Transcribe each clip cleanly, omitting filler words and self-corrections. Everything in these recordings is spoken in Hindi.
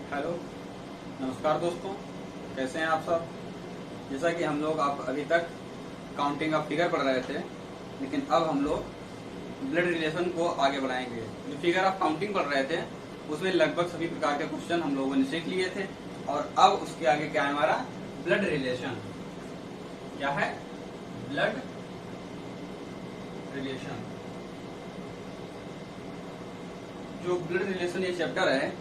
हेलो, नमस्कार दोस्तों। कैसे हैं आप सब। जैसा कि हम लोग आप अभी तक काउंटिंग ऑफ फिगर पढ़ रहे थे, लेकिन अब हम लोग ब्लड रिलेशन को आगे बढ़ाएंगे। जो फिगर ऑफ काउंटिंग पढ़ रहे थे उसमें लगभग सभी प्रकार के क्वेश्चन हम लोगों ने सीख लिए थे, और अब उसके आगे क्या है हमारा ब्लड रिलेशन। क्या है ब्लड रिलेशन। जो ब्लड रिलेशन ये चैप्टर है,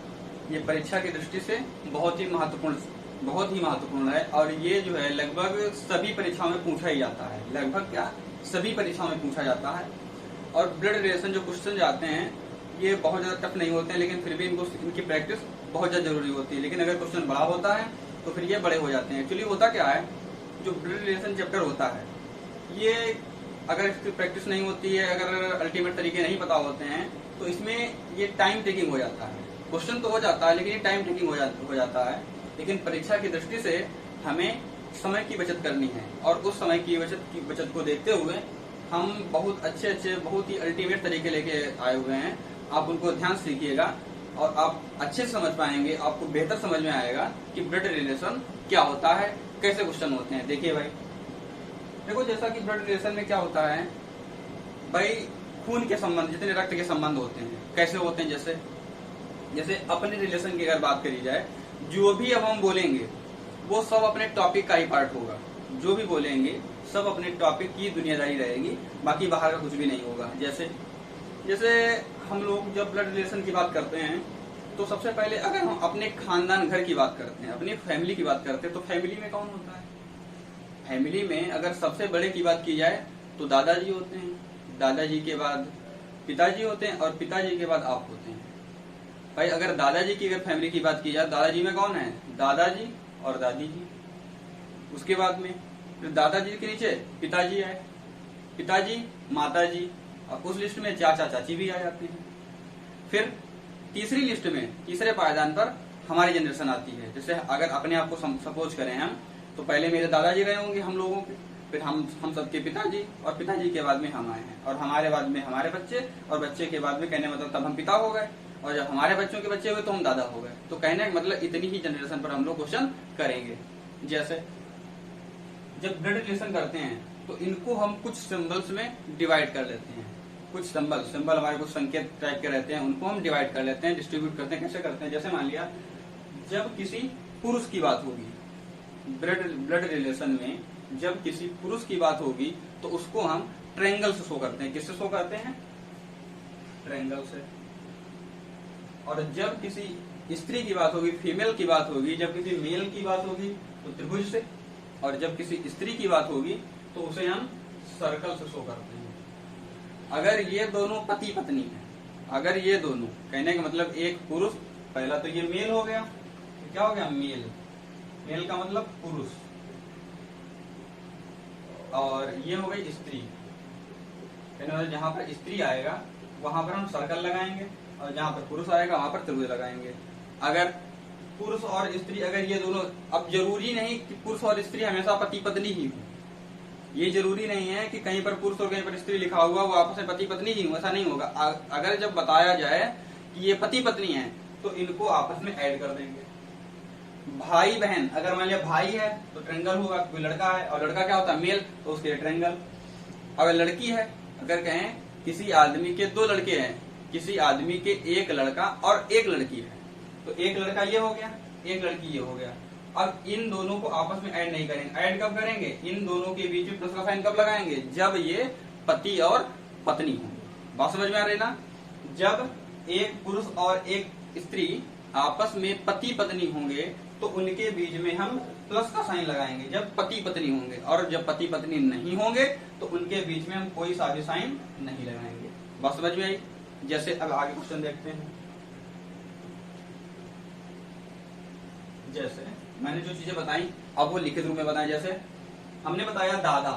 ये परीक्षा की दृष्टि से बहुत ही महत्वपूर्ण है, और ये जो है लगभग सभी परीक्षाओं में पूछा ही जाता है। लगभग क्या सभी परीक्षाओं में पूछा जाता है। और ब्लड रिलेशन जो क्वेश्चन आते हैं ये बहुत ज्यादा टफ नहीं होते हैं, लेकिन फिर भी इनकी प्रैक्टिस बहुत ज्यादा जरूरी होती है। लेकिन अगर क्वेश्चन बड़ा होता है तो फिर ये बड़े हो जाते हैं। एक्चुअली होता क्या है, जो ब्लड रिलेशन चैप्टर होता है ये अगर इसकी प्रैक्टिस नहीं होती है, अगर अल्टीमेट तरीके नहीं पता होते हैं, तो इसमें ये टाइम टेकिंग हो जाता है। क्वेश्चन तो हो जाता है लेकिन ये टाइम टेकिंग हो जाता है। लेकिन परीक्षा की दृष्टि से हमें समय की बचत करनी है, और उस समय की बचत को देखते हुए हम बहुत अच्छे बहुत ही अल्टीमेट तरीके लेके आए हुए हैं। आप उनको ध्यान से सीखिएगा और आप अच्छे से समझ पाएंगे। आपको बेहतर समझ में आएगा कि ब्लड रिलेशन क्या होता है, कैसे क्वेश्चन होते हैं। देखिए भाई, देखो जैसा कि ब्लड रिलेशन में क्या होता है भाई, खून के संबंध, जितने रक्त के संबंध होते हैं कैसे होते हैं। जैसे अपने रिलेशन की अगर बात करी जाए, जो भी अब हम बोलेंगे वो सब अपने टॉपिक का ही पार्ट होगा। जो भी बोलेंगे सब अपने टॉपिक की दुनियादारी रहेगी, बाकी बाहर का कुछ भी नहीं होगा। जैसे हम लोग जब ब्लड रिलेशन की बात करते हैं तो सबसे पहले अगर हम अपने खानदान घर की बात करते हैं, अपनी फैमिली की बात करते हैं, तो फैमिली में कौन होता है। फैमिली में अगर सबसे बड़े की बात की जाए तो दादाजी होते हैं, दादाजी के बाद पिताजी होते हैं, और पिताजी के बाद आप होते हैं। भाई अगर दादाजी की अगर फैमिली की बात की जाए, दादाजी में कौन है, दादाजी और दादी जी। उसके बाद में फिर दादाजी के नीचे पिताजी आए, पिताजी माताजी, और उस लिस्ट में चाचा चाची भी आ जाते हैं। फिर तीसरी लिस्ट में तीसरे पायदान पर हमारी जनरेशन आती है। जैसे अगर अपने आप को सपोज करें हम, तो पहले मेरे दादाजी रहे होंगे हम लोगों के, फिर हम सबके पिताजी, और पिताजी के बाद में हम आए हैं, और हमारे बाद में हमारे बच्चे, और बच्चे के बाद में कहने मतलब तब हम पिता हो गए, और जब हमारे बच्चों के बच्चे हुए तो हम दादा हो गए। तो कहने का मतलब इतनी ही जनरेशन पर हम लोग क्वेश्चन करेंगे। जैसे जब ब्लड रिलेशन करते हैं तो इनको हम कुछ सिंबल्स में डिवाइड कर लेते हैं। कुछ सिंबल हमारे कुछ संकेत टाइप के रहते हैं, उनको हम डिवाइड कर लेते हैं, डिस्ट्रीब्यूट करते हैं। कैसे करते हैं, जैसे मान लिया जब किसी पुरुष की बात होगी ब्लड रिलेशन में, जब किसी पुरुष की बात होगी तो उसको हम ट्रायंगल से शो करते हैं। किससे शो करते हैं, ट्रायंगल से। और जब किसी स्त्री की बात होगी, फीमेल की बात होगी, जब किसी मेल की बात होगी तो त्रिभुज से, और जब किसी स्त्री की बात होगी तो उसे हम सर्कल से शो करते हैं। अगर ये दोनों पति पत्नी है, अगर ये दोनों, कहने का मतलब एक पुरुष, पहला तो ये मेल हो गया, तो क्या हो गया मेल, मेल का मतलब पुरुष, और ये हो गई स्त्री। जहां पर स्त्री आएगा वहां पर हम सर्कल लगाएंगे, और जहां पर पुरुष आएगा वहां पर त्रिभुज लगाएंगे। अगर पुरुष और स्त्री, अगर ये दोनों, अब जरूरी नहीं कि पुरुष और स्त्री हमेशा पति पत्नी ही हो, ये जरूरी नहीं है कि कहीं पर पुरुष और कहीं पर स्त्री लिखा हुआ वो आपस में पति पत्नी ही हो, ऐसा नहीं होगा। अगर जब बताया जाए कि ये पति पत्नी है तो इनको आपस में ऐड कर देंगे। भाई बहन, अगर मान लिया भाई है तो ट्रायंगल होगा, कोई लड़का है और लड़का क्या होता है मेल, तो उसके लिए ट्रायंगल। अगर लड़की है, अगर कहें किसी आदमी के दो लड़के हैं, किसी आदमी के एक लड़का और एक लड़की है, तो एक लड़का ये हो गया, एक लड़की ये हो गया। अब इन दोनों को आपस में ऐड नहीं करेंगे। ऐड कब करेंगे, इन दोनों के बीच में प्लस का साइन कब लगाएंगे, जब ये पति और पत्नी होंगे। बात समझ में आ रही ना। जब एक पुरुष और एक स्त्री आपस में पति पत्नी होंगे तो उनके बीच में हम प्लस का साइन लगाएंगे जब पति पत्नी होंगे, और जब पति पत्नी नहीं होंगे तो उनके बीच में हम कोई सा भी साइन नहीं लगाएंगे। बात समझ में आई। जैसे अब आगे क्वेश्चन देखते हैं। जैसे मैंने जो चीजें बताई अब वो लिखित रूप में बताएं। जैसे हमने बताया दादा,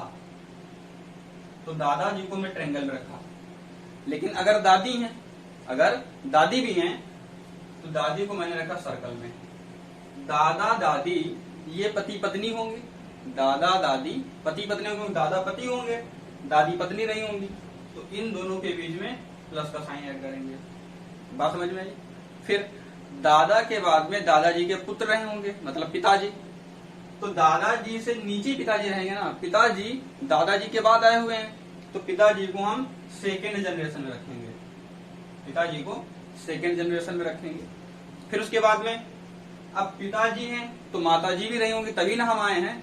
तो दादाजी को मैं ट्रायंगल में रखा, लेकिन अगर दादी हैं, अगर दादी भी हैं तो दादी को मैंने रखा सर्कल में। दादा दादी ये पति पत्नी होंगे, दादा दादी पति पत्नी होंगे, दादा पति होंगे, दादी पत्नी नहीं होंगी, तो इन दोनों के बीच में प्लस का साइन ऐड करेंगे। बात समझ में आई। फिर दादा के बाद में दादाजी के पुत्र रहे होंगे, मतलब पिताजी। तो दादाजी से नीचे पिताजी रहेंगे ना, पिताजी दादाजी के बाद आए हुए हैं, तो पिताजी को हम सेकेंड जनरेशन में रखेंगे, पिताजी को सेकेंड जनरेशन में रखेंगे। फिर उसके बाद में अब पिताजी हैं तो माताजी भी रही होंगी, तभी ना हम आए हैं।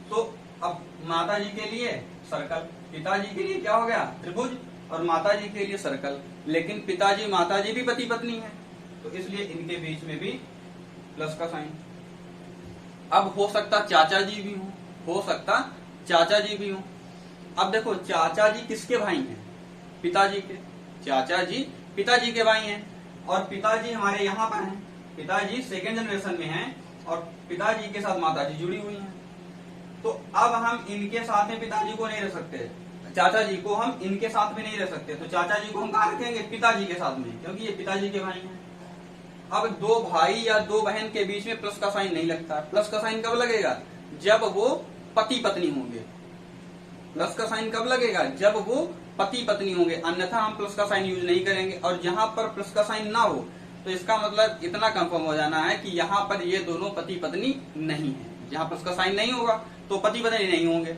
तो अब माताजी के लिए सर्कल, पिताजी के लिए क्या हो गया त्रिभुज, और माताजी के लिए सर्कल। लेकिन पिताजी माताजी भी पति पत्नी है, तो इसलिए इनके बीच में भी प्लस का साइन। अब हो सकता चाचा जी भी हो सकता चाचा जी भी हो। अब देखो चाचा जी किसके भाई हैं, पिताजी के। चाचा जी पिताजी के भाई हैं, और पिताजी हमारे यहाँ पर हैं, पिताजी सेकेंड जनरेशन में हैं, और पिताजी के साथ माताजी जुड़ी हुई हैं। तो अब हम इनके साथ में पिताजी को नहीं रख सकते, चाचा जी को हम इनके साथ में नहीं रख सकते। तो चाचा जी को हम कहाँ रखेंगे, पिताजी के साथ में, क्योंकि ये पिताजी के भाई हैं। अब दो भाई या दो बहन के बीच में प्लस का साइन नहीं लगता। प्लस का साइन कब लगेगा, जब वो पति पत्नी होंगे। प्लस का साइन कब लगेगा, जब वो पति पत्नी होंगे, अन्यथा हम प्लस का साइन यूज नहीं करेंगे। और जहां पर प्लस का साइन ना हो तो इसका मतलब इतना कंफर्म हो जाना है कि यहाँ पर ये दोनों पति पत्नी नहीं है। जहां प्लस का साइन नहीं होगा तो पति पत्नी नहीं होंगे।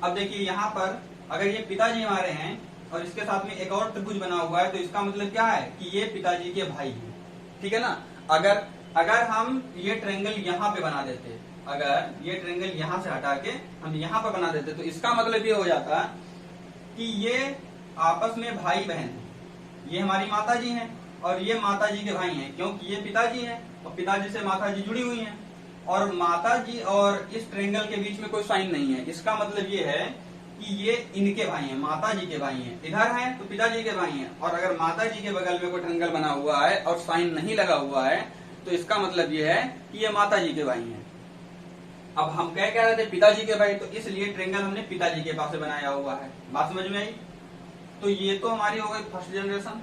अब देखिए यहाँ पर अगर ये पिताजी हमारे हैं और इसके साथ में एक और त्रिभुज बना हुआ है, तो इसका मतलब क्या है कि ये पिताजी के भाई हैं, ठीक है ना। अगर हम ये ट्रायंगल यहाँ पे बना देते, अगर ये ट्रायंगल यहाँ से हटा के हम यहाँ पर बना देते, तो इसका मतलब ये हो जाता कि ये आपस में भाई बहन है। ये हमारी माता जी हैं और ये माता जी के भाई हैं, क्योंकि ये पिताजी हैं और पिताजी से माता जी जुड़ी हुई हैं, और माता जी और इस ट्रायंगल के बीच में कोई साइन नहीं है। इसका मतलब ये है कि ये इनके भाई हैं, माता जी के भाई हैं। इधर हैं तो पिताजी के भाई हैं, और अगर माता जी के बगल में कोई ट्रायंगल बना हुआ है और साइन नहीं लगा हुआ है, तो इसका मतलब ये है कि ये माता जी के भाई हैं। अब हम कह रहे थे पिताजी के भाई, तो इसलिए ट्रायंगल हमने पिताजी के पास से बनाया हुआ है। बात समझ में आई। तो ये तो हमारी हो गई फर्स्ट जनरेशन,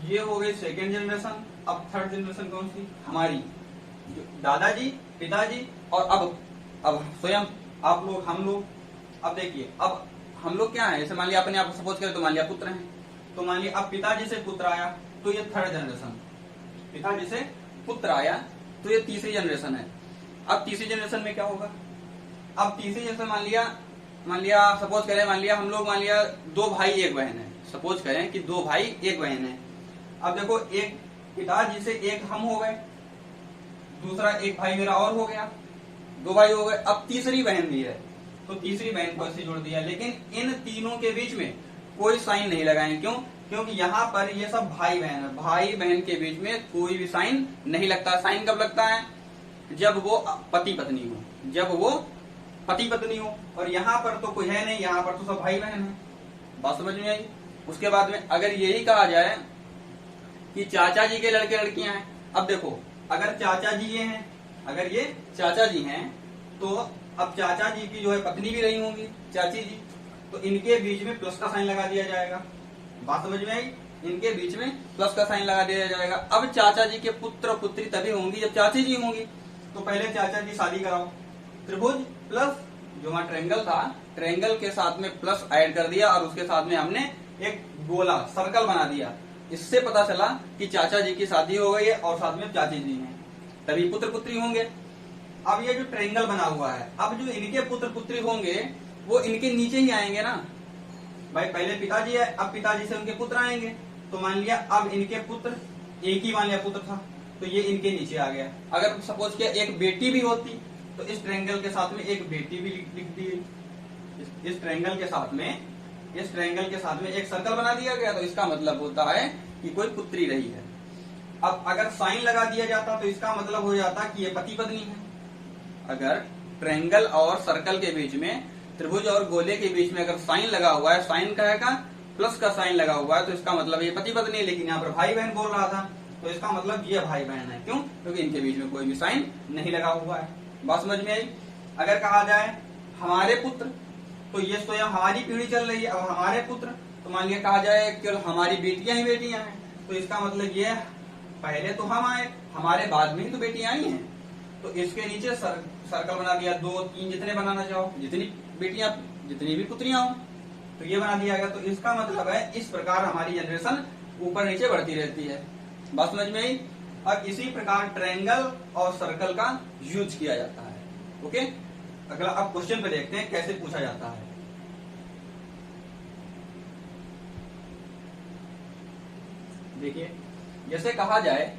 ये हो गई सेकेंड जनरेशन। अब थर्ड जनरेशन कौन सी, हमारी दादाजी पिताजी, और अब स्वयं आप लोग हम लोग। अब देखिए अब हम लोग क्या है, जैसे मान लिया अपने आप सपोज करें तो मान लिया पुत्र हैं, तो मान लिया अब पिताजी से पुत्र आया तो ये थर्ड जनरेशन, पिताजी से पुत्र आया तो ये तीसरी जनरेशन है। अब तीसरी जनरेशन में क्या होगा, अब तीसरी जनरेशन मान लिया सपोज करें, मान लिया दो भाई एक बहन है, सपोज करें कि दो भाई एक बहन है। अब देखो एक पिताजी से एक हम हो गए, दूसरा एक भाई मेरा और हो गया, दो भाई हो गए। अब तीसरी बहन भी है तो तीसरी बहन को ऐसे जोड़ दिया, लेकिन इन तीनों के बीच में कोई साइन नहीं लगाएंगे। क्यों, क्योंकि यहाँ पर ये सब भाई बहन है, भाई बहन के बीच में कोई भी साइन नहीं लगता। साइन कब लगता है, जब वो पति पत्नी हो, जब वो पति पत्नी हो, और यहाँ पर तो कोई है नहीं, यहाँ पर तो सब भाई बहन है। बात समझ में आई। उसके बाद में अगर यही कहा जाए कि चाचा जी के लड़के लड़कियां हैं, अब देखो अगर चाचा जी ये हैं, अगर ये चाचा जी हैं, तो अब चाचा जी की जो है पत्नी भी रही होंगी चाची जी, तो इनके बीच में प्लस का साइन लगा दिया जाएगा। बात समझ में आई। इनके बीच में प्लस का साइन लगा दिया जाएगा। अब चाचा जी के पुत्र पुत्री तभी होंगी जब चाची जी होंगी, तो पहले चाचा जी शादी कराओ, त्रिभुज प्लस जो वहां ट्रायंगल था, ट्रायंगल के साथ में प्लस ऐड कर दिया, और उसके साथ में हमने एक गोला सर्कल बना दिया। इससे पता चला कि चाचा जी की शादी हो गई है और साथ में चाची जी हैं, तभी पुत्र पुत्री होंगे। अब ये जो ट्रायंगल बना हुआ है, अब जो इनके पुत्र पुत्री होंगे वो इनके नीचे ही आएंगे ना भाई। पहले पिताजी है, अब पिताजी से उनके पुत्र आएंगे, तो मान लिया अब इनके पुत्र, एक ही मान लिया पुत्र था, तो ये इनके नीचे आ गया। अगर सपोज किया एक बेटी भी होती तो इस ट्रायंगल के साथ में एक बेटी भी लिख दी, इस ट्रायंगल के साथ में एक सर्कल बना दिया गया, तो इसका मतलब होता है कि कोई पुत्री रही है। अब अगर साइन लगा दिया जाता तो इसका मतलब हो जाता कि ये पति पत्नी है। अगर ट्रायंगल और सर्कल के बीच में, त्रिभुज और गोले के बीच में अगर साइन लगा हुआ है, साइन का है का प्लस का साइन लगा हुआ है, तो इसका मतलब ये पति पत्नी है। लेकिन यहाँ पर भाई बहन बोल रहा था, तो इसका मतलब ये भाई बहन है। क्यों, क्योंकि इनके बीच में कोई भी साइन नहीं लगा हुआ है। बात समझ में आई। अगर कहा जाए हमारे पुत्र, तो ये स्वयं हमारी पीढ़ी चल रही है। अब हमारे पुत्र, तो मान लिया कहा जाए केवल हमारी बेटियां ही बेटियां हैं, तो इसका मतलब ये पहले तो हम आए, हमारे बाद में ही तो बेटियां आई हैं, तो इसके नीचे सर्कल बना दिया, 2 3 जितने बनाना चाहो, जितनी बेटियां जितनी भी पुत्रियां हो, तो ये बना दिया गया। तो इसका मतलब है इस प्रकार हमारी जनरेशन ऊपर नीचे बढ़ती रहती है। बात समझ में आई। और इसी प्रकार ट्रायंगल और सर्कल का यूज किया जाता है। ओके, अगला अब क्वेश्चन पे देखते हैं कैसे पूछा जाता है। देखिए, जैसे कहा जाए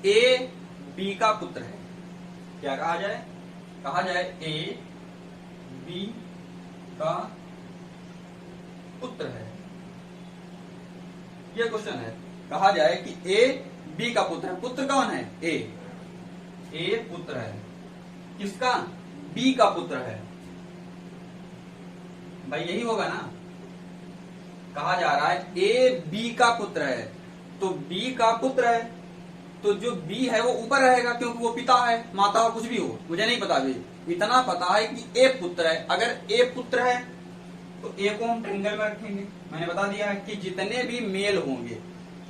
ए बी का पुत्र है। क्या कहा जाए? कहा जाए ए बी का पुत्र है। यह क्वेश्चन है। कहा जाए कि ए बी का पुत्र है। पुत्र कौन है? ए पुत्र है। किसका? बी का पुत्र है। भाई यही होगा ना। कहा जा रहा है ए बी का पुत्र है, तो बी का पुत्र है, तो जो बी है वो ऊपर रहेगा क्योंकि वो पिता है, माता और कुछ भी हो, मुझे नहीं पता भी। इतना पता है कि ए पुत्र है। अगर ए पुत्र है तो ए को हम ट्रायंगल में रखेंगे। मैंने बता दिया है कि जितने भी मेल होंगे,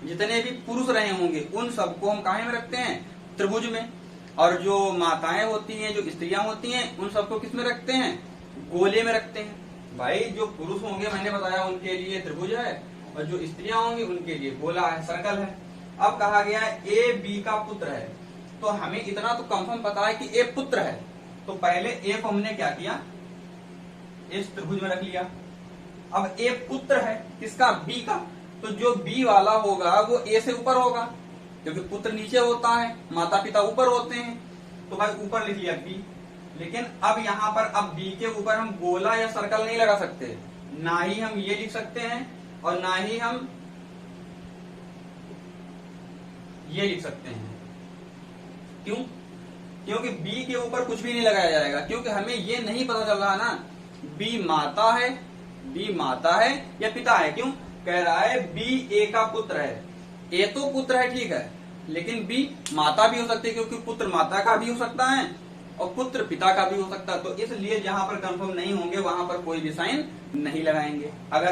जितने भी पुरुष रहे होंगे, उन सबको हम काहे में रखते हैं? त्रिभुज में। और जो माताएं होती हैं, जो स्त्रियां होती हैं, उन सबको किस में रखते हैं? गोले में रखते हैं। भाई जो पुरुष होंगे मैंने बताया उनके लिए त्रिभुज है, और जो स्त्रियां होंगी उनके लिए गोला है, सर्कल है। अब कहा गया है ए बी का पुत्र है, तो हमें इतना तो कंफर्म पता है कि ए पुत्र है, तो पहले ए को हमने क्या किया? इस त्रिभुज में रख लिया। अब ए पुत्र है किसका? बी का, तो जो बी वाला होगा वो ए से ऊपर होगा, क्योंकि पुत्र नीचे होता है, माता पिता ऊपर होते हैं, तो भाई ऊपर लिख लिया बी। लेकिन अब यहाँ पर अब बी के ऊपर हम गोला या सर्कल नहीं लगा सकते, ना ही हम ये लिख सकते हैं और ना ही हम ये लिख सकते हैं। क्यों? क्योंकि बी के ऊपर कुछ भी नहीं लगाया जाएगा, क्योंकि हमें ये नहीं पता चल रहा ना बी माता है, बी माता है या पिता है। क्यों? कह रहा है बी ए का पुत्र है। ए तो पुत्र है, ठीक है, लेकिन बी माता भी हो सकती है, क्योंकि पुत्र माता का भी हो सकता है और पुत्र पिता का भी हो सकता है। तो इसलिए जहां पर कंफर्म नहीं होंगे वहां पर कोई भी साइन नहीं लगाएंगे। अगर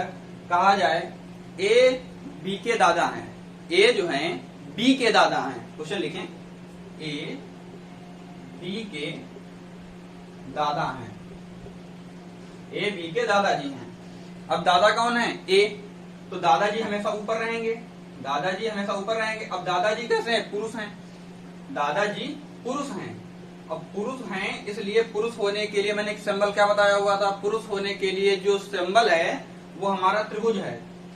कहा जाए ए बी के दादा हैं, ए जो हैं बी के दादा हैं, क्वेश्चन लिखें ए बी के दादा हैं, ए बी के दादाजी हैं। अब दादा कौन है? ए, तो दादाजी हमेशा ऊपर रहेंगे, दादाजी हमेशा ऊपर रहेंगे। अब दादाजी कैसे हैं? पुरुष हैं, दादाजी पुरुष हैं। अब पुरुष हैं इसलिए पुरुष होने के लिए मैंने एक सिंबल क्या बताया हुआ था? पुरुष होने के लिए जो सिंबल है वो हमारा त्रिभुज है,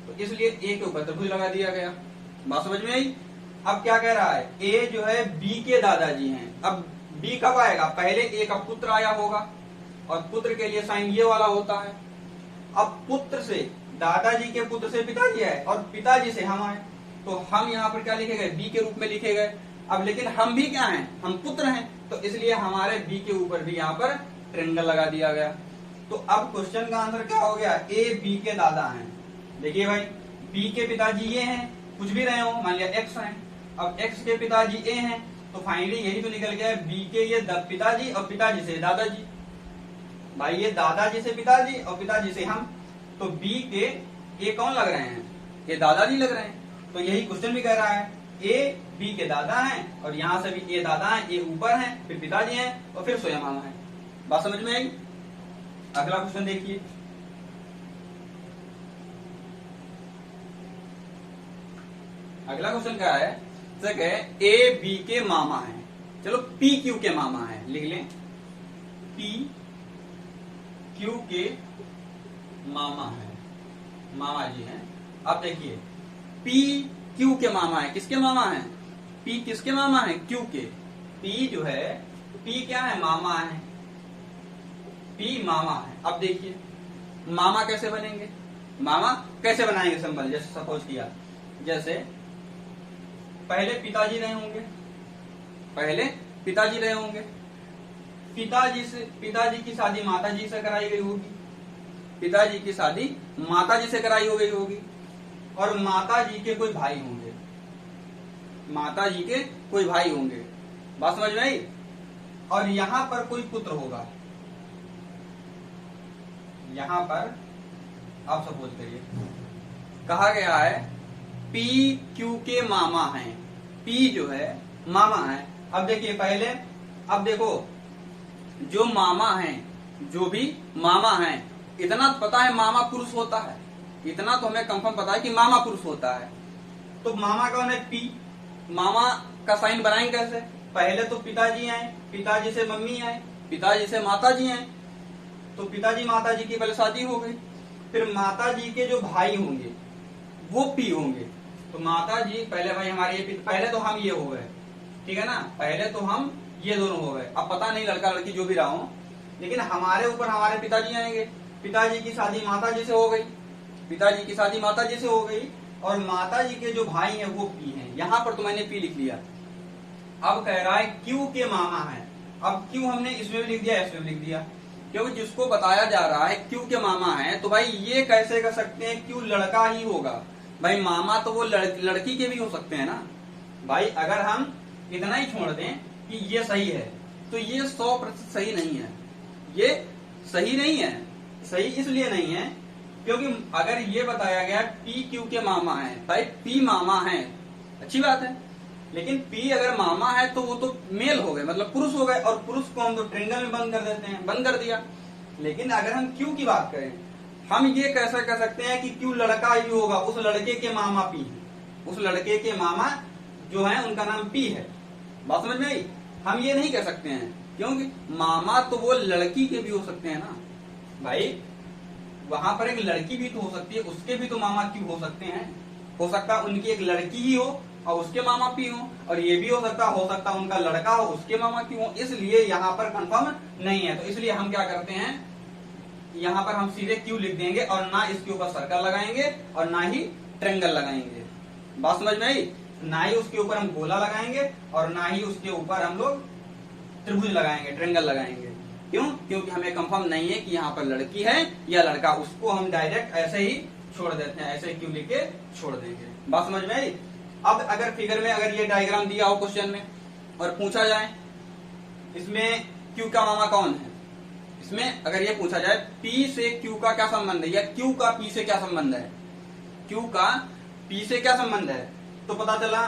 तो इसलिए ए के ऊपर त्रिभुज लगा दिया गया। बात समझ में आई? अब क्या कह रहा है? ए जो है बी के दादाजी हैं। अब बी कब आएगा? पहले ए का पुत्र आया होगा, और पुत्र के लिए साइन ये वाला होता है। अब पुत्र से दादाजी के पुत्र से पिताजी है और पिताजी से हम आए, तो हम यहाँ पर क्या लिखे गए? बी के रूप में लिखे गए। अब लेकिन हम भी क्या हैं? हम पुत्र हैं, तो इसलिए हमारे बी के ऊपर भी यहाँ पर ट्रायंगल लगा दिया गया। तो अब क्वेश्चन का आंसर क्या हो गया? ए बी के दादा हैं। देखिए भाई, बी के पिताजी ये हैं, कुछ भी रहे हो, मान लिया एक्स हैं, अब एक्स के पिताजी ए हैं, तो फाइनली यही तो निकल गया बी के ये पिताजी और पिताजी से दादाजी। भाई ये दादाजी से पिताजी और पिताजी से हम, तो बी के ए कौन लग रहे हैं? ये दादाजी लग रहे हैं। तो यही क्वेश्चन भी कह रहा है ए बी के दादा हैं, और यहां से भी ए दादा हैं, ए ऊपर हैं, फिर पिताजी हैं और फिर स्वयं हम हैं। बात समझ में आई? अगला क्वेश्चन देखिए। अगला क्वेश्चन क्या है? ए बी के मामा हैं। चलो पी क्यू के मामा हैं, लिख लें पी क्यू के मामा है, मामा जी हैं। अब देखिए पी क्यू के मामा है, किसके मामा है? पी किसके मामा है? क्यू के। पी जो है, पी क्या है? मामा है, पी मामा है। अब देखिए मामा कैसे बनेंगे? मामा कैसे बनाएंगे सिंबल? जैसे सपोज किया, जैसे पहले पिताजी रहे होंगे, पहले पिताजी रहे होंगे, पिताजी की शादी माताजी से कराई गई होगी, पिताजी की शादी माताजी से कराई हो गई होगी, और माताजी के कोई भाई होंगे, माताजी के कोई भाई होंगे। बात समझ में आई? और यहां पर कोई पुत्र होगा, यहां पर आप सपोज करिए कहा गया है पी क्यू के मामा हैं, पी जो है मामा है। अब देखिए पहले, अब देखो जो मामा हैं, जो भी मामा हैं, इतना पता है मामा पुरुष होता है, इतना तो हमें कंफर्म पता है कि मामा पुरुष होता है। तो मामा कौन है? पी। मामा का साइन बनाएंगे कैसे? पहले तो पिताजी आए, पिताजी से मम्मी आए, पिताजी से माताजी आए, तो पिताजी माताजी की पहले शादी हो गई, फिर माताजी के जो भाई होंगे वो पी होंगे। तो माताजी पहले भाई हमारे ये, पहले तो हम ये हो गए, ठीक है ना, पहले तो हम ये दोनों हो गए। अब पता नहीं लड़का लड़की जो भी रहा हो, लेकिन हमारे ऊपर हमारे पिताजी आएंगे। पिताजी की शादी माताजी से हो गई, पिताजी की शादी माताजी से हो गई, और माताजी के जो भाई हैं वो पी हैं। यहां पर तो मैंने पी लिख लिया। अब कह रहा है क्यू के मामा है। अब क्यू हमने इसमें भी लिख दिया, इसमें भी लिख दिया, क्योंकि जिसको बताया जा रहा है क्यू के मामा है, तो भाई ये कैसे कर सकते हैं, क्यू लड़का ही होगा। भाई मामा तो वो लड़की के भी हो सकते हैं ना। भाई अगर हम इतना ही छोड़ दें कि ये सही है, तो ये 100% सही नहीं है। ये सही नहीं है। सही इसलिए नहीं है क्योंकि अगर ये बताया गया पी क्यू के मामा है, भाई पी मामा है, अच्छी बात है, लेकिन पी अगर मामा है तो वो तो मेल हो गए, मतलब पुरुष हो गए, और पुरुष को हम तो ट्रेंगल में बंद कर देते हैं, बंद कर दिया। लेकिन अगर हम क्यू की बात करें, हम ये कैसे कर सकते हैं कि क्यू लड़का ही होगा, उस लड़के के मामा पी है, उस लड़के के मामा जो है उनका नाम पी है। बात समझ में आई? हम ये नहीं कह सकते हैं, क्योंकि मामा तो वो लड़की के भी हो सकते हैं ना भाई, वहां पर एक लड़की भी तो हो सकती है, उसके भी तो मामा क्यों हो सकते हैं। हो सकता उनकी एक लड़की ही हो और उसके मामा पी हो, और ये भी हो सकता उनका लड़का हो उसके मामा क्यों हो। इसलिए यहाँ पर कंफर्म नहीं है, तो इसलिए हम क्या करते हैं, यहाँ पर हम सीधे क्यू लिख देंगे, और ना इसके ऊपर सर्कल लगाएंगे और ना ही ट्रेंगल लगाएंगे। बात समझ में आई? ना ही उसके ऊपर हम गोला लगाएंगे और ना ही उसके ऊपर हम लोग त्रिभुज लगाएंगे, ट्रेंगल लगाएंगे। क्यों? क्योंकि हमें कंफर्म नहीं है कि यहाँ पर लड़की है या लड़का, उसको हम डायरेक्ट ऐसे ही छोड़ देते हैं, ऐसे क्यू लिख के छोड़ देंगे। बात समझ में आई? अब अगर फिगर में अगर ये डायग्राम दिया हो क्वेश्चन में और पूछा जाए इसमें क्यू का मामा कौन है, इसमें अगर ये पूछा जाए पी से क्यू का क्या संबंध है, या क्यू का पी से क्या संबंध है, क्यू का पी से क्या संबंध है, तो पता चला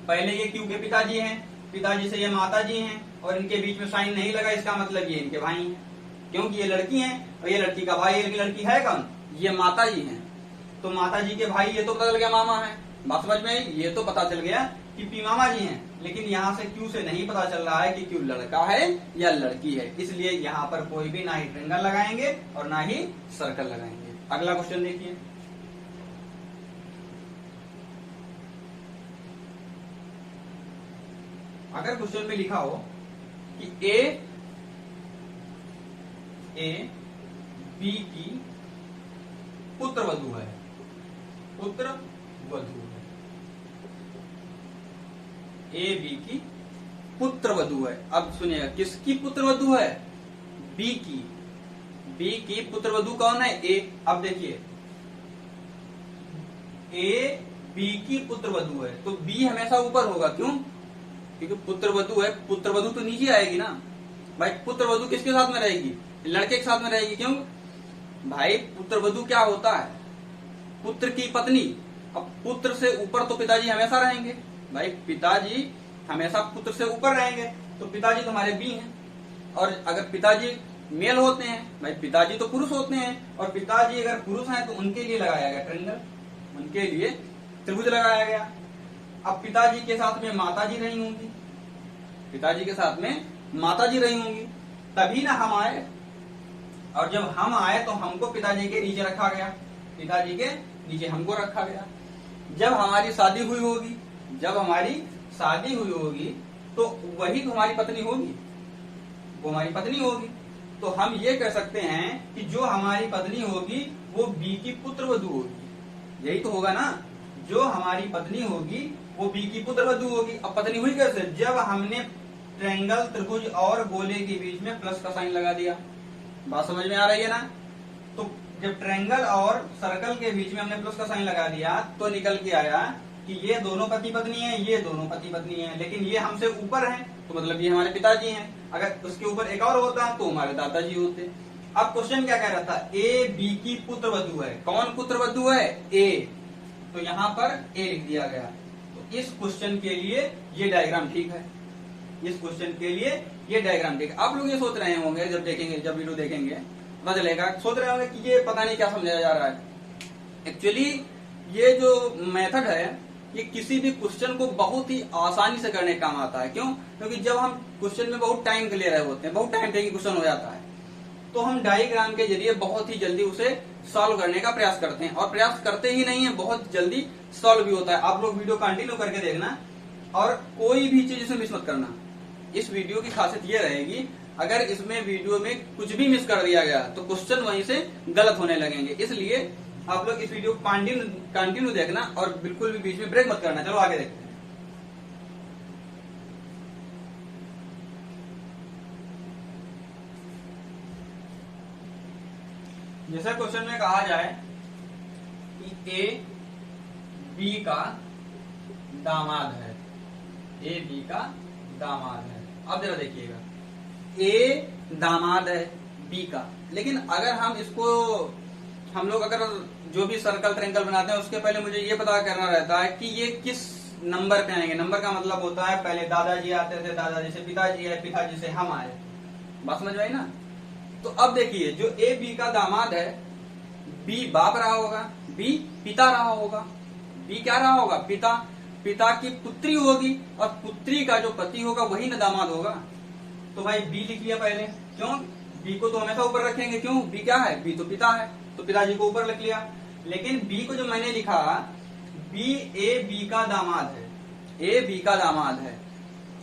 पहले ये क्यू के पिताजी हैं, पिताजी से ये माताजी हैं, और इनके बीच में साइन नहीं लगा, इसका मतलब ये इनके भाई हैं, क्योंकि ये लड़की हैं और ये लड़की का भाई, ये लड़की है कौन, ये माताजी हैं। तो माताजी के भाई ये तो पता चल गया मामा है। बात समझ में? ये तो पता चल गया कि पी मामा जी हैं, लेकिन यहाँ से क्यू से नहीं पता चल रहा है कि क्यू लड़का है या लड़की है, इसलिए यहाँ पर कोई भी ना ही ट्रेंगल लगाएंगे और ना ही सर्कल लगाएंगे। अगला क्वेश्चन देखिए, अगर क्वेश्चन में लिखा हो कि ए बी की पुत्र वधू है, पुत्र वधू है, ए बी की पुत्र वधू है। अब सुनिएगा, किसकी पुत्र वधू है, बी की, बी की पुत्र वधू कौन है, ए। अब देखिए ए बी की पुत्र वधू है, तो बी हमेशा ऊपर होगा, क्यों, क्योंकि पुत्र वधू है, पुत्र वधू तो नीचे आएगी ना भाई। पुत्र वधू किसके साथ में रहेगी, लड़के के साथ में रहेगी, क्यों भाई, पुत्र वधू क्या होता है, पुत्र की पत्नी। अब पुत्र से ऊपर तो पिताजी हमेशा रहेंगे भाई, पिताजी हमेशा पुत्र से ऊपर रहेंगे, तो पिताजी तो हमारे बी हैं। और अगर पिताजी मेल होते हैं भाई, पिताजी तो पुरुष होते हैं, और पिताजी अगर पुरुष हैं तो उनके लिए लगाया गया ट्रेंगल, उनके लिए त्रिभुज लगाया गया। अब पिताजी के साथ में माताजी रही होंगी, पिताजी के साथ में माताजी रही होंगी, तभी ना हम आए, और जब हम आए तो हमको पिताजी के नीचे रखा गया, पिताजी के नीचे हमको रखा गया। जब हमारी शादी हुई होगी, जब हमारी शादी हुई होगी तो वही तो हमारी पत्नी होगी, वो हमारी पत्नी होगी। तो हम ये कह सकते हैं कि जो हमारी पत्नी होगी वो बी की पुत्र वधू होगी, यही तो होगा ना, जो हमारी पत्नी होगी वो बी की पुत्र वधू होगी। अब पत्नी हुई कैसे, जब हमने ट्रायंगल, त्रिभुज और गोले के बीच में प्लस का साइन लगा दिया। बात समझ में आ रही है ना? तो जब ट्रायंगल और सर्कल के बीच में हमने प्लस का साइन लगा दिया तो निकल के आया कि ये दोनों पति पत्नी है, ये दोनों पति पत्नी है, लेकिन ये हमसे ऊपर है तो मतलब ये हमारे पिताजी हैं। अगर उसके ऊपर एक और होता तो हमारे दादाजी होते। अब क्वेश्चन क्या कह रहा था, ए बी की पुत्र वधू है। कौन पुत्र वधू है, ए, तो यहाँ पर ए लिख दिया गया। तो इस क्वेश्चन के लिए ये डायग्राम ठीक है, इस क्वेश्चन के लिए ये डायग्राम ठीक है। आप लोग ये सोच रहे होंगे जब देखेंगे, जब वीडियो देखेंगे पता चलेगा, सोच रहे होंगे कि ये पता नहीं क्या समझाया जा रहा है। एक्चुअली ये जो मेथड है ये किसी भी क्वेश्चन को बहुत ही आसानी से करने का काम आता है। क्यों? क्योंकि जब हम क्वेश्चन में बहुत टाइम ले रहे होते हैं, बहुत टाइम टेकिंग क्वेश्चन हो जाता है, तो हम डायग्राम के जरिए बहुत ही जल्दी उसे सॉल्व करने का प्रयास करते हैं, और प्रयास करते ही नहीं है, बहुत जल्दी सॉल्व भी होता है। आप लोग वीडियो कंटिन्यू करके देखना और कोई भी चीज इसमें मिस मत करना। इस वीडियो की खासियत ये रहेगी, अगर इसमें वीडियो में कुछ भी मिस कर दिया गया तो क्वेश्चन वहीं से गलत होने लगेंगे। इसलिए आप लोग इस वीडियो को कंटिन्यू देखना और बिल्कुल भी बीच में ब्रेक मत करना। चलो आगे देखते हैं। जैसा क्वेश्चन में कहा जाए कि ए बी का दामाद है, ए बी का दामाद है। अब जरा देखिएगा, ए दामाद है बी का, लेकिन अगर हम इसको हम लोग अगर जो भी सर्कल ट्रायंगल बनाते हैं उसके पहले मुझे ये पता करना रहता है कि ये किस नंबर पे आएंगे। नंबर का मतलब होता है पहले दादाजी आते थे, दादाजी से पिताजी है, पिताजी से हम आए। बात समझ में आई ना? तो अब देखिए, जो ए बी का दामाद है, बी बाप रहा होगा, बी पिता रहा होगा। बी क्या रहा होगा? पिता। पिता की पुत्री होगी और पुत्री का जो पति होगा वही न दामाद होगा। तो भाई बी लिख लिया पहले। क्यों? बी को तो हमेशा ऊपर रखेंगे। क्यों? बी क्या है? बी तो पिता है, तो पिताजी को ऊपर लिख लिया। लेकिन बी को जो मैंने लिखा, बी ए बी का दामाद है, ए बी का दामाद है।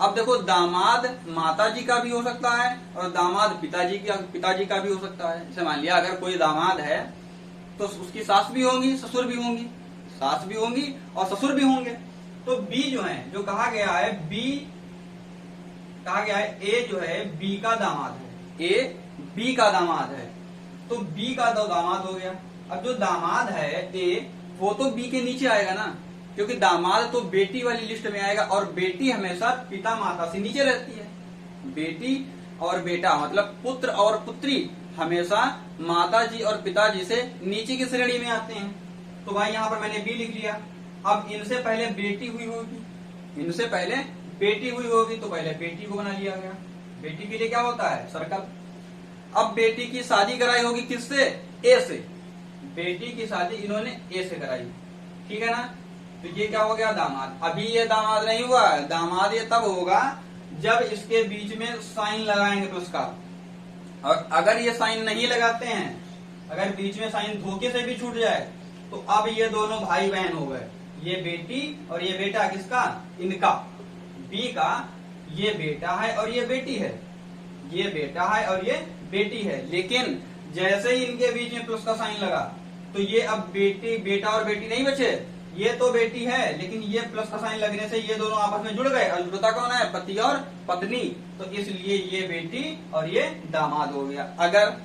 अब देखो, दामाद माता जी का भी हो सकता है और दामाद पिताजी का भी हो सकता है। जैसे मान लिया अगर कोई दामाद है तो उसकी सास भी होंगी, ससुर भी होंगी, सास भी होंगी और ससुर भी होंगे। तो बी जो है, जो कहा गया है, बी कहा गया है ए जो है बी का दामाद है, ए बी का दामाद है, तो बी का तो दामाद हो गया। अब जो दामाद है ए, वो तो बी के नीचे आएगा ना, क्योंकि दामाद तो बेटी वाली लिस्ट में आएगा और बेटी हमेशा पिता माता से नीचे रहती है। बेटी और बेटा मतलब पुत्र और पुत्री हमेशा माता जी और पिताजी से नीचे की श्रेणी में आते हैं। तो भाई यहाँ पर मैंने बी लिख लिया। अब इनसे पहले बेटी हुई होगी, इनसे पहले बेटी हुई होगी, तो पहले बेटी को बना लिया गया। बेटी के लिए क्या होता है? सर्कल। अब बेटी की शादी कराई होगी किससे? ए से। बेटी की शादी इन्होंने ए से कराई, ठीक है ना? तो ये क्या हो गया? दामाद। अभी ये दामाद नहीं हुआ, दामाद ये तब होगा जब इसके बीच में साइन लगाएंगे प्लस का। और अगर ये साइन नहीं लगाते हैं, अगर बीच में साइन धोखे से भी छूट जाए, तो अब ये दोनों भाई बहन हो गए। ये बेटी और ये बेटा किसका? इनका, बी का। ये बेटा है और ये बेटी है, ये बेटा है और ये बेटी है। लेकिन जैसे ही इनके बीच में प्लस का साइन लगा, तो ये अब बेटा और बेटी नहीं बचे। ये तो बेटी है, लेकिन ये प्लस का साइन लगने से ये दोनों आपस में जुड़ गए, और जुड़ता कौन है? पति और पत्नी। तो इसलिए ये बेटी और ये दामाद हो गया। अगर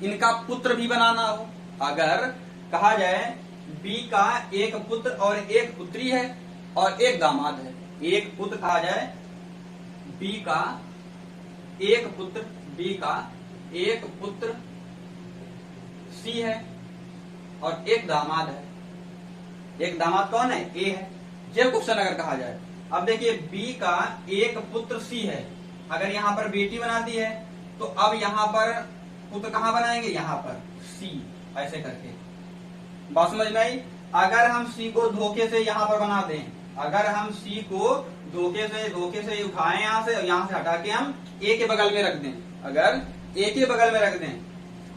इनका पुत्र भी बनाना हो, अगर कहा जाए बी का एक पुत्र और एक पुत्री है और एक दामाद है, एक पुत्र कहा जाए बी का एक पुत्र, बी का एक पुत्र सी है और एक दामाद है। एक दामाद कौन है? ए है। ये क्वेश्चन अगर कहा जाए, अब देखिए बी का एक पुत्र सी है, अगर यहाँ पर बेटी बना दी है, तो अब यहाँ पर पुत्र कहाँ बनाएंगे? यहाँ पर सी, ऐसे करके। बात समझ में आई? अगर हम सी को धोखे से यहाँ पर बना दें, अगर हम सी को धोखे से उठाएं यहाँ से, यहाँ से हटा के हम ए के बगल में रख दें, अगर ए के बगल में रख दें,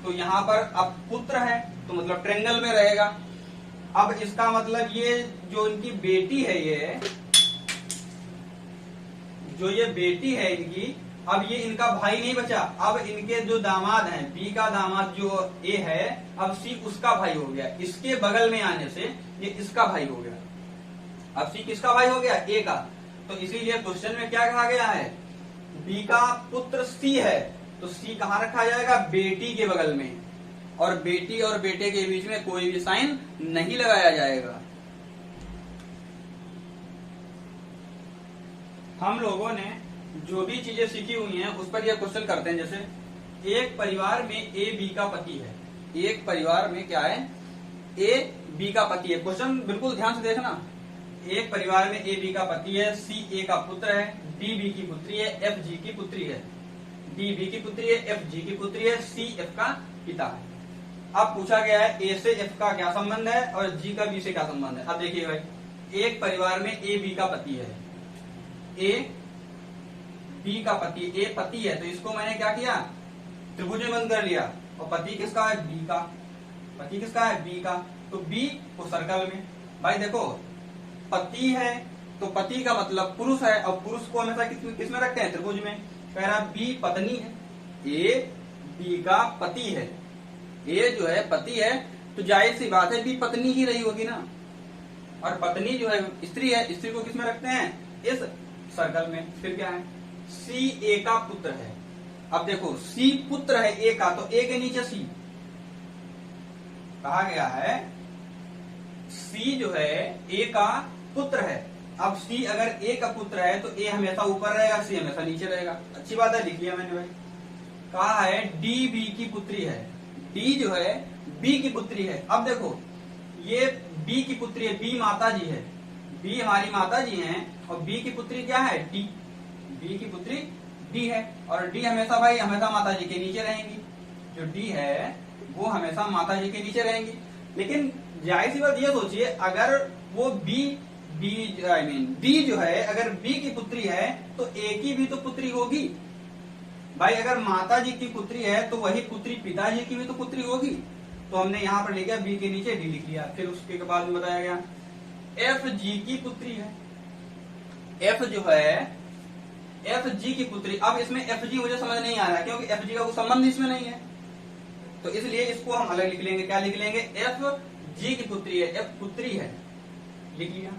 तो यहाँ पर अब पुत्र है, तो मतलब ट्रायंगल में रहेगा। अब इसका मतलब ये जो इनकी बेटी है, ये जो ये बेटी है इनकी, अब ये इनका भाई नहीं बचा। अब इनके जो दामाद हैं, बी का दामाद जो ए है, अब सी उसका भाई हो गया। इसके बगल में आने से ये इसका भाई हो गया। अब सी किसका भाई हो गया? ए का। तो इसीलिए क्वेश्चन में क्या कहा गया है? बी का पुत्र सी है, तो सी कहाँ रखा जाएगा? बेटी के बगल में। और बेटी और बेटे के बीच में कोई भी साइन नहीं लगाया जाएगा। हम लोगों ने जो भी चीजें सीखी हुई हैं उस पर यह क्वेश्चन करते हैं। जैसे एक परिवार में ए बी का पति है, एक परिवार में क्या है? ए बी का पति है। क्वेश्चन बिल्कुल ध्यान से देखना। एक परिवार में ए बी का पति है, सी ए का पुत्र है, डी बी की पुत्री है, एफ जी की पुत्री है, डी बी की पुत्री है, एफ जी की पुत्री है, सी एफ का पिता है। अब पूछा गया है ए से एफ का क्या संबंध है और जी का बी से क्या संबंध है। अब देखिए भाई, एक परिवार में ए बी का पति है, ए बी का पति, ए पति है, तो इसको मैंने क्या किया, त्रिभुज में बंद कर लिया। और पति किसका है, बी का, पति किसका है, बी का, तो बी को सर्कल में। भाई देखो पति है तो पति का मतलब पुरुष है, और पुरुष को हमेशा किस में रखते हैं, त्रिभुज में। कह रहा बी पत्नी है, ए बी का पति है, ए जो है पति है, तो जाहिर सी बात है बी पत्नी ही रही होगी ना। और पत्नी जो है स्त्री है, स्त्री को किस में रखते हैं, इस सर्कल में। फिर क्या है, सी ए का पुत्र है। अब देखो सी पुत्र है ए का, तो ए के नीचे सी कहा गया है, सी जो है ए का पुत्र है। अब सी अगर ए का पुत्र है तो ए हमेशा ऊपर रहेगा, सी हमेशा नीचे रहेगा। अच्छी बात है, लिख लिया मैंने भाई। कहा है डी बी की पुत्री है, डी जो है बी की पुत्री है। अब देखो ये बी की पुत्री है, बी माता जी है, बी हमारी माता जी हैं, और बी की पुत्री क्या है, डी, बी की पुत्री डी है। और डी हमेशा भाई हमेशा माता जी के नीचे रहेंगी, जो डी है वो हमेशा माता जी के नीचे रहेंगी। लेकिन जाहिर सी बात ये सोचिए, अगर वो बी डी जो है अगर बी की पुत्री है तो ए की भी तो पुत्री होगी भाई। अगर माता जी की पुत्री है तो वही पुत्री पिताजी की भी तो पुत्री होगी। तो हमने यहाँ पर लिखा बी के नीचे डी लिख लिया। फिर उसके बाद में बताया गया एफ जी की पुत्री है, एफ जो है एफ जी की पुत्री। अब इसमें एफ जी मुझे समझ नहीं आ रहा क्योंकि एफ जी का कोई संबंध इसमें नहीं है, तो इसलिए इसको हम अलग लिख लेंगे। क्या लिख लेंगे, एफ जी की पुत्री है, एफ पुत्री है, लिख लिया।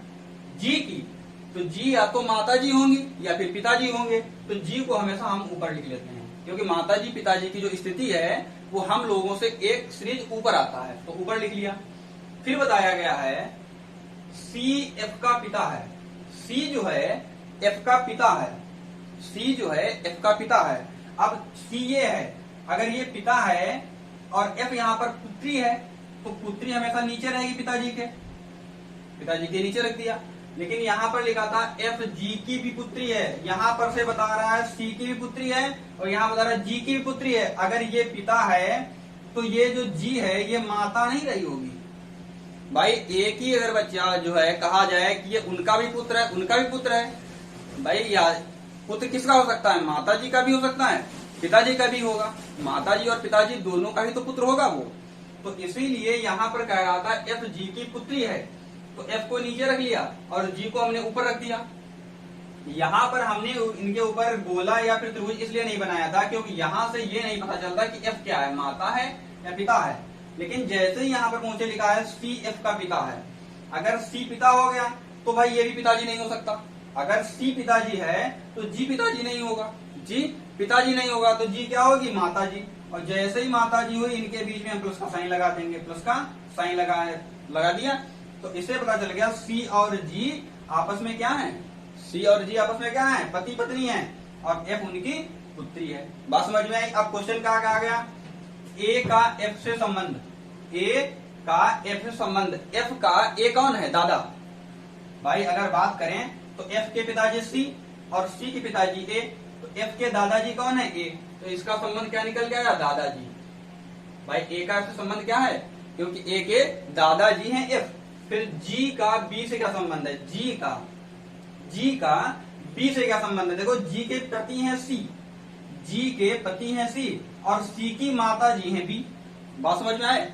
जी की, तो जी या तो माता जी होंगी या फिर पिताजी होंगे, तो जी को हमेशा हम ऊपर लिख लेते हैं क्योंकि माता जी पिताजी की जो स्थिति है वो हम लोगों से एक सीरीज ऊपर आता है, तो ऊपर लिख लिया। फिर बताया गया है सी एफ का पिता है, सी जो है एफ का पिता है, सी जो है एफ का पिता है। अब सी ये है, अगर ये पिता है और एफ यहाँ पर पुत्री है तो पुत्री हमेशा नीचे रहेगी पिताजी के, पिताजी के नीचे रख दिया। लेकिन यहाँ पर लिखा था एफ जी की भी पुत्री है, यहाँ पर से बता रहा है सी की भी पुत्री है और यहाँ बता रहा है जी की भी पुत्री है। अगर ये पिता है तो ये जो जी है ये माता नहीं रही होगी भाई। एक ही अगर बच्चा जो है कहा जाए कि ये उनका भी पुत्र है, उनका भी पुत्र है भाई, या पुत्र किसका हो सकता है, माता जी का भी हो सकता है, पिताजी का भी होगा। माता जी और पिताजी दोनों का ही तो पुत्र होगा वो। तो इसीलिए यहाँ पर कह रहा था एफ जी की पुत्री है, तो एफ को नीचे रख लिया और जी को हमने ऊपर रख दिया। यहाँ पर हमने इनके ऊपर गोला या फिर त्रिभुज इसलिए नहीं बनाया था क्योंकि यहाँ से ये नहीं पता चलता कि एफ क्या है, माता है या पिता है। लेकिन जैसे ही यहाँ पर पहुंचे लिखा है सी एफ का पिता है, अगर सी पिता हो गया तो भाई ये भी पिताजी नहीं हो सकता। अगर सी पिताजी है तो जी पिताजी नहीं होगा, जी पिताजी नहीं होगा तो जी क्या होगी, माता जी। और जैसे ही माता जी हुई इनके बीच में हम प्लस का साइन लगा देंगे, प्लस का साइन लगा दिया। तो इससे पता चल गया सी और जी आपस में क्या है, सी और जी आपस में क्या है, पति पत्नी है और एफ उनकी पुत्री है। बात समझ में आई। अब क्वेश्चन कहा गया ए का एफ से संबंध, ए का एफ से संबंध, एफ का ए कौन है, दादा। भाई अगर बात करें तो एफ के पिताजी सी और सी के पिताजी ए, तो एफ के दादाजी कौन है, ए, तो इसका संबंध क्या निकल गया, दादाजी। भाई ए का एफ से संबंध क्या है, क्योंकि ए के दादाजी हैं एफ। फिर जी का बी से क्या संबंध है, जी का बी से क्या संबंध है, देखो जी के पति हैं सी, जी के पति हैं सी और सी की माता जी हैं बी। बात समझ में आए,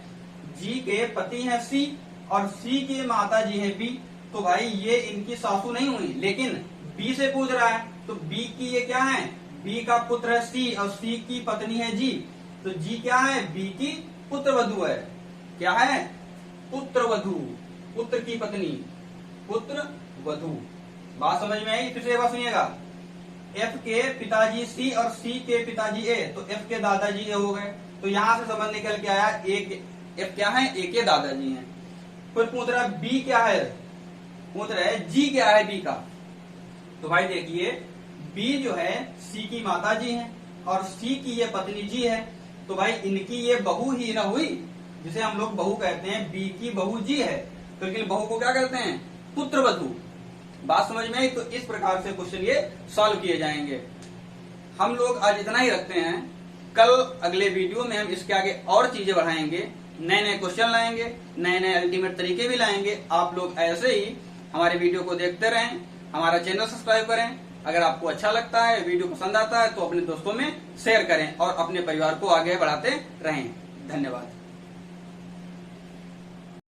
जी के पति हैं सी और सी के माता जी हैं बी। तो भाई ये इनकी सासू नहीं हुई, लेकिन बी से पूछ रहा है तो बी की ये क्या है, बी का पुत्र है सी और सी की पत्नी है जी, तो जी क्या है, बी की पुत्र वधु है। क्या है, पुत्र वधु, पुत्र की पत्नी, पुत्र वधु। बात समझ में आई। फिर से एक बार सुनिएगा, एफ के पिताजी सी और सी के पिताजी ए, तो एफ के दादाजी ए हो गए। तो यहां से संबंध निकल के आया एफ क्या है, ए के दादाजी हैं। फिर पूछ रहा है बी क्या है, पूछ रहा है जी क्या है बी का। तो भाई देखिए बी जो है सी की माता जी है और सी की ये पत्नी जी है, तो भाई इनकी ये बहू ही ना हुई, जिसे हम लोग बहू कहते हैं, बी की बहू जी है, तो लेकिन बहू को क्या कहते हैं, पुत्र वधु। बात समझ में आई। तो इस प्रकार से क्वेश्चन ये सॉल्व किए जाएंगे। हम लोग आज इतना ही रखते हैं, कल अगले वीडियो में हम इसके आगे और चीजें बढ़ाएंगे, नए नए क्वेश्चन लाएंगे, नए नए अल्टीमेट तरीके भी लाएंगे। आप लोग ऐसे ही हमारे वीडियो को देखते रहें, हमारा चैनल सब्सक्राइब करें। अगर आपको अच्छा लगता है, वीडियो पसंद आता है तो अपने दोस्तों में शेयर करें और अपने परिवार को आगे बढ़ाते रहें। धन्यवाद।